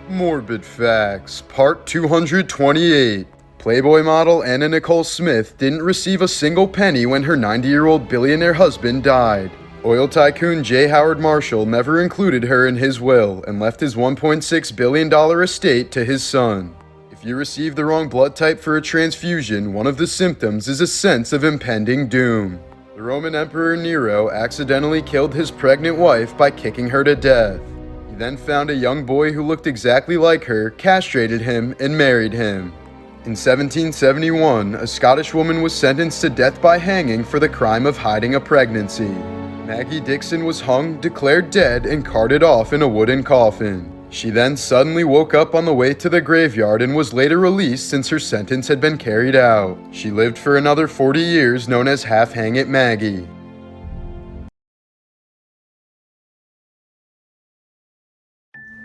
Morbid Facts, Part 228. Playboy model Anna Nicole Smith didn't receive a single penny when her 90-year-old billionaire husband died. Oil tycoon J. Howard Marshall never included her in his will and left his $1.6 billion estate to his son. If you receive the wrong blood type for a transfusion, one of the symptoms is a sense of impending doom. The Roman Emperor Nero accidentally killed his pregnant wife by kicking her to death. He then found a young boy who looked exactly like her, castrated him, and married him. In 1771, a Scottish woman was sentenced to death by hanging for the crime of hiding a pregnancy. Maggie Dixon was hung, declared dead, and carted off in a wooden coffin. She then suddenly woke up on the way to the graveyard and was later released since her sentence had been carried out. She lived for another 40 years, known as Half Hang It Maggie.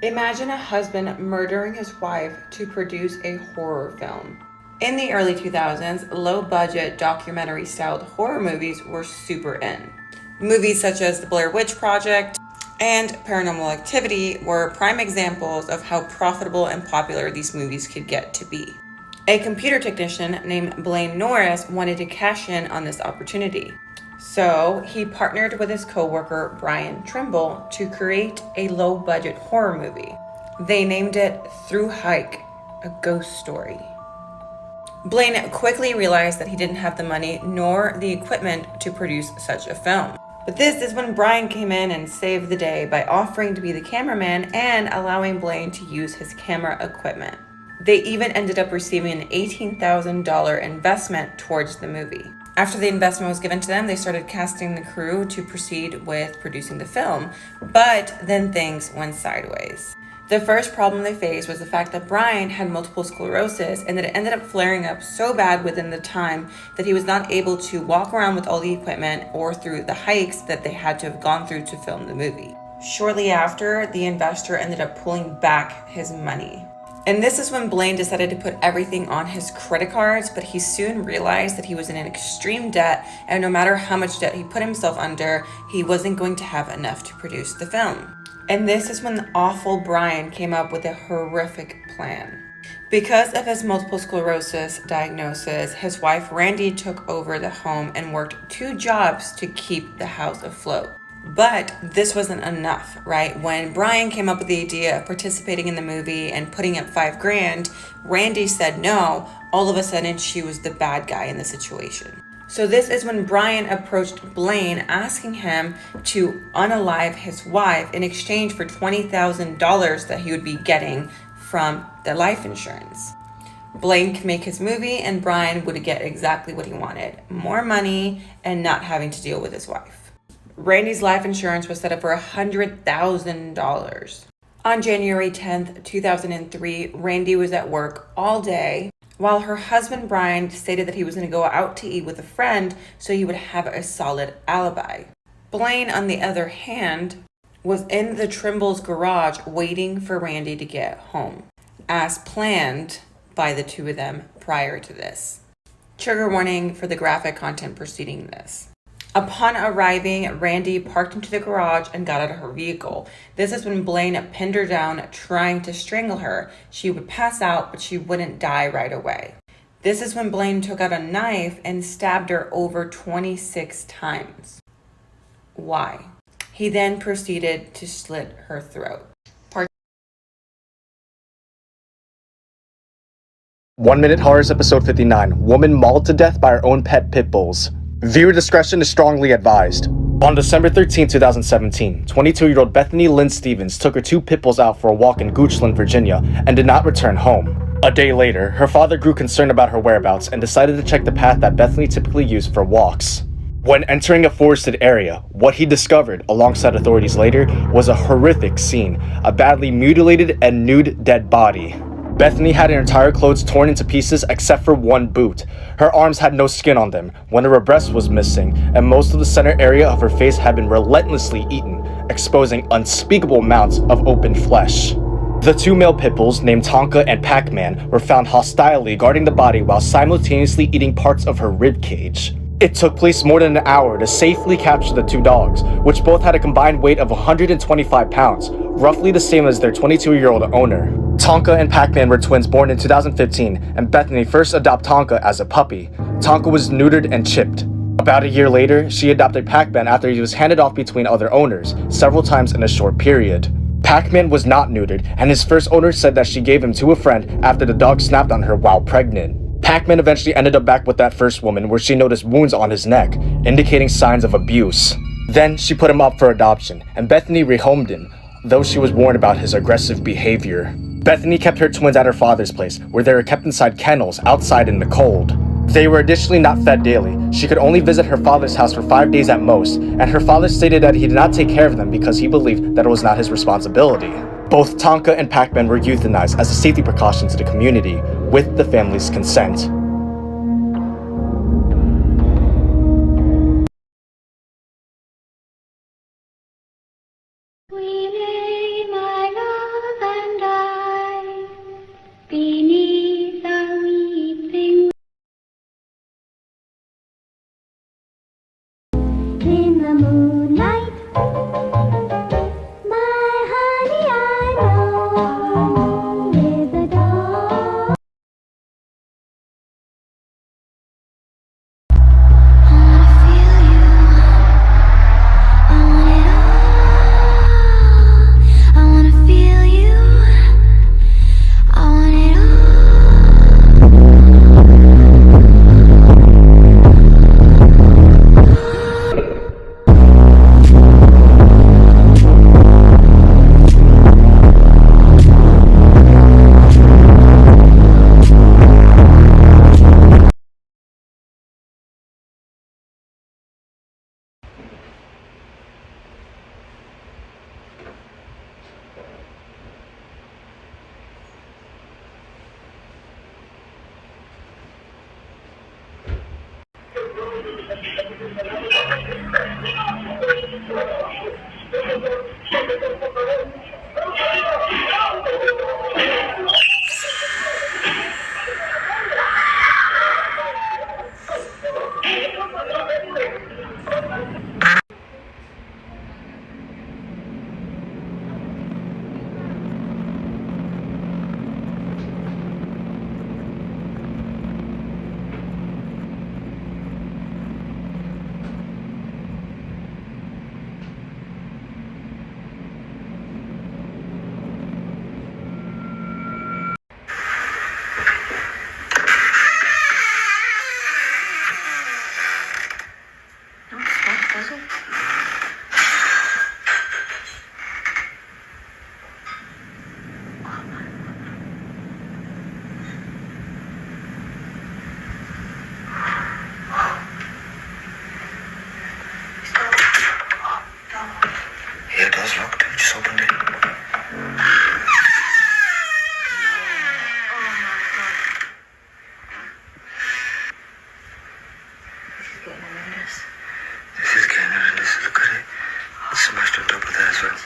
Imagine a husband murdering his wife to produce a horror film. In the early 2000s, low-budget documentary-styled horror movies were super in. Movies such as The Blair Witch Project and Paranormal Activity were prime examples of how profitable and popular these movies could get to be. A computer technician named Blaine Norris wanted to cash in on this opportunity. So he partnered with his co-worker Brian Trimble to create a low-budget horror movie. They named it Through Hike, a ghost story. Blaine quickly realized that he didn't have the money nor the equipment to produce such a film. But this is when Brian came in and saved the day by offering to be the cameraman and allowing Blaine to use his camera equipment. They even ended up receiving an $18,000 investment towards the movie. After the investment was given to them, they started casting the crew to proceed with producing the film, but then things went sideways. The first problem they faced was the fact that Brian had multiple sclerosis and that it ended up flaring up so bad within the time that he was not able to walk around with all the equipment or through the hikes that they had to have gone through to film the movie. Shortly after, the investor ended up pulling back his money. And this is when Blaine decided to put everything on his credit cards, but he soon realized that he was in an extreme debt, and no matter how much debt he put himself under, he wasn't going to have enough to produce the film. And this is when the awful Brian came up with a horrific plan. Because of his multiple sclerosis diagnosis, his wife Randy took over the home and worked 2 jobs to keep the house afloat. But this wasn't enough, right? When Brian came up with the idea of participating in the movie and putting up $5,000, Randy said no. All of a sudden, she was the bad guy in the situation. So this is when Brian approached Blaine, asking him to unalive his wife in exchange for $20,000 that he would be getting from the life insurance. Blaine could make his movie and Brian would get exactly what he wanted: more money and not having to deal with his wife. Randy's life insurance was set up for $100,000. On January 10th, 2003, Randy was at work all day while her husband Brian stated that he was going to go out to eat with a friend so he would have a solid alibi. Blaine, on the other hand, was in the Trimble's garage waiting for Randy to get home, as planned by the two of them prior to this. Trigger warning for the graphic content preceding this. Upon arriving, Randy parked into the garage and got out of her vehicle. This is when Blaine pinned her down, trying to strangle her. She would pass out, but she wouldn't die right away. This is when Blaine took out a knife and stabbed her over 26 times. Why? He then proceeded to slit her throat. 1 Minute Horrors episode 59. Woman mauled to death by her own pet pit bulls. Viewer discretion is strongly advised. On December 13, 2017, 22-year-old Bethany Lynn Stevens took her 2 pit bulls out for a walk in Goochland, Virginia, and did not return home. A day later, her father grew concerned about her whereabouts and decided to check the path that Bethany typically used for walks. When entering a forested area, what he discovered, alongside authorities later, was a horrific scene: a badly mutilated and nude dead body. Bethany had her entire clothes torn into pieces except for one boot. Her arms had no skin on them, one of her breasts was missing, and most of the center area of her face had been relentlessly eaten, exposing unspeakable amounts of open flesh. The 2 male pit bulls, named Tonka and Pac-Man, were found hostilely guarding the body while simultaneously eating parts of her rib cage. It took place more than an hour to safely capture the 2 dogs, which both had a combined weight of 125 pounds, roughly the same as their 22-year-old owner. Tonka and Pac-Man were twins born in 2015, and Bethany first adopted Tonka as a puppy. Tonka was neutered and chipped. About a year later, she adopted Pac-Man after he was handed off between other owners, several times in a short period. Pac-Man was not neutered, and his first owner said that she gave him to a friend after the dog snapped on her while pregnant. Pac-Man eventually ended up back with that first woman, where she noticed wounds on his neck, indicating signs of abuse. Then she put him up for adoption, and Bethany rehomed him, though she was warned about his aggressive behavior. Bethany kept her twins at her father's place, where they were kept inside kennels outside in the cold. They were additionally not fed daily. She could only visit her father's house for 5 days at most, and her father stated that he did not take care of them because he believed that it was not his responsibility. Both Tonka and Pac-Man were euthanized as a safety precaution to the community, with the family's consent. We lay, my love and I, beneath a weeping in the moonlight. My honey, I know is a dog. I wanna feel you. I want it all. I wanna feel you. I want it Yeah, it does look, dude. Just opened it. This is getting horrendous. Look at it. It's smashed on top of that as well.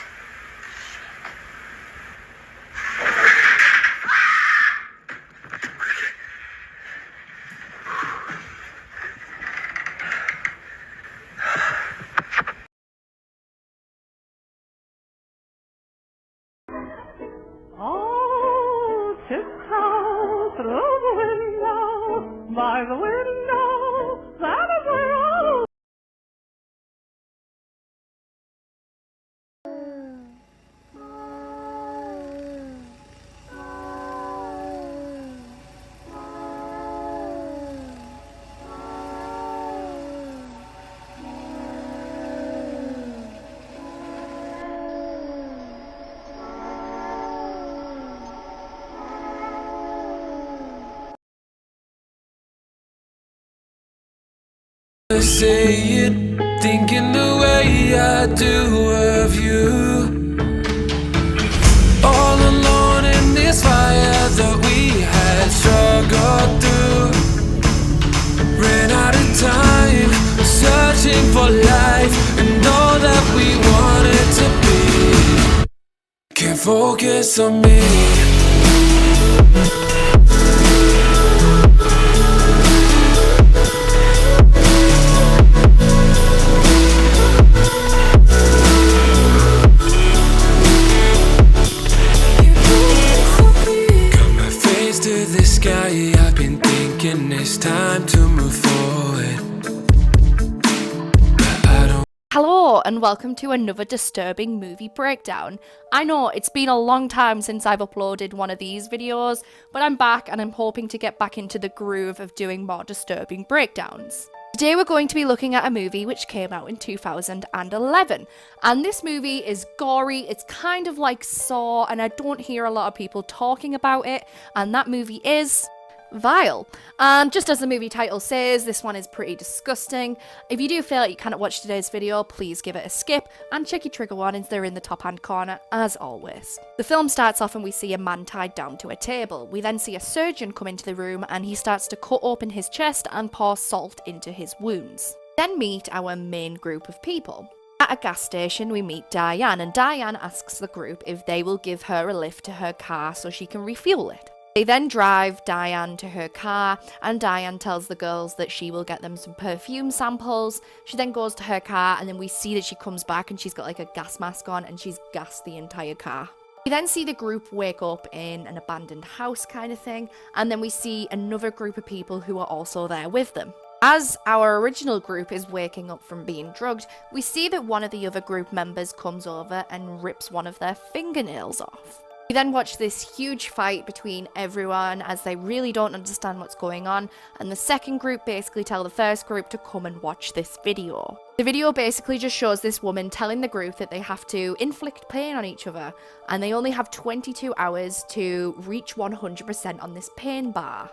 Oh, tiptoe through the window, by the window, that is where I'll... Say it, thinking the way I do of you. All alone in this fire that we had struggled through. Ran out of time, searching for life and all that we wanted to be. Can't focus on me. it's time to move forward. But I don't. Hello and welcome to another disturbing movie breakdown. I know it's been a long time since I've uploaded one of these videos, but I'm back and I'm hoping to get back into the groove of doing more disturbing breakdowns. Today we're going to be looking at a movie which came out in 2011, and this movie is gory. It's kind of like Saw, and I don't hear a lot of people talking about it, and that movie is Vile. And just as the movie title says, this one is pretty disgusting. If you do feel like you cannot watch today's video, please give it a skip and check your trigger warnings, they're in the top hand corner as always. The film starts off and we see a man tied down to a table. We then see a surgeon come into the room and he starts to cut open his chest and pour salt into his wounds. Then meet our main group of people. At a gas station, we meet Diane, and Diane asks the group if they will give her a lift to her car so she can refuel it. They then drive Diane to her car, and Diane tells the girls that she will get them some perfume samples. She then goes to her car, and then we see that she comes back and she's got like a gas mask on and she's gassed the entire car. We then see the group wake up in an abandoned house kind of thing, and then we see another group of people who are also there with them. As our original group is waking up from being drugged, we see that one of the other group members comes over and rips one of their fingernails off. We then watch this huge fight between everyone as they really don't understand what's going on, and the second group basically tell the first group to come and watch this video. The video basically just shows this woman telling the group that they have to inflict pain on each other, and they only have 22 hours to reach 100% on this pain bar.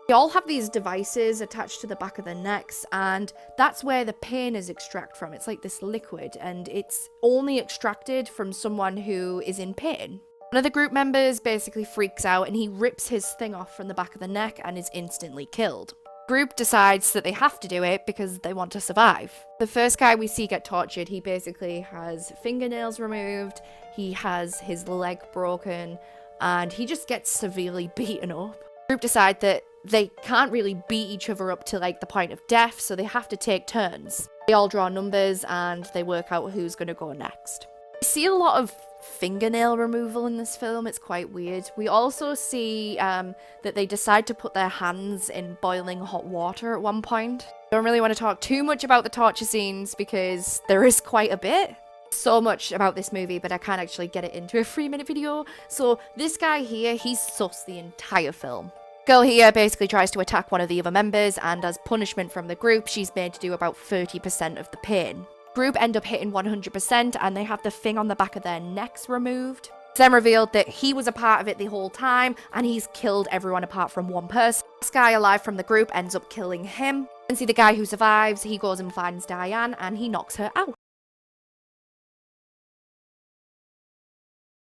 They all have these devices attached to the back of their necks, and that's where the pain is extracted from. It's like this liquid, and it's only extracted from someone who is in pain. One of the group members basically freaks out and he rips his thing off from the back of the neck and is instantly killed. The group decides that they have to do it because they want to survive. The first guy we see get tortured, he basically has fingernails removed, he has his leg broken, and he just gets severely beaten up. The group decide that they can't really beat each other up to like the point of death, so they have to take turns. They all draw numbers and they work out who's going to go next. We see a lot of fingernail removal in this film. It's quite weird. We also see that they decide to put their hands in boiling hot water at one point. Don't really want to talk too much about the torture scenes because there is quite a bit. So much about this movie, but I can't actually get it into a 3-minute video. So this guy here, he's sus the entire film. Girl here basically tries to attack one of the other members, and as punishment from the group, she's made to do about 30% of the pain. Group end up hitting 100% and they have the thing on the back of their necks removed. It's then revealed that he was a part of it the whole time and he's killed everyone apart from one person. This guy alive from the group ends up killing him. And see the guy who survives, he goes and finds Diane and he knocks her out.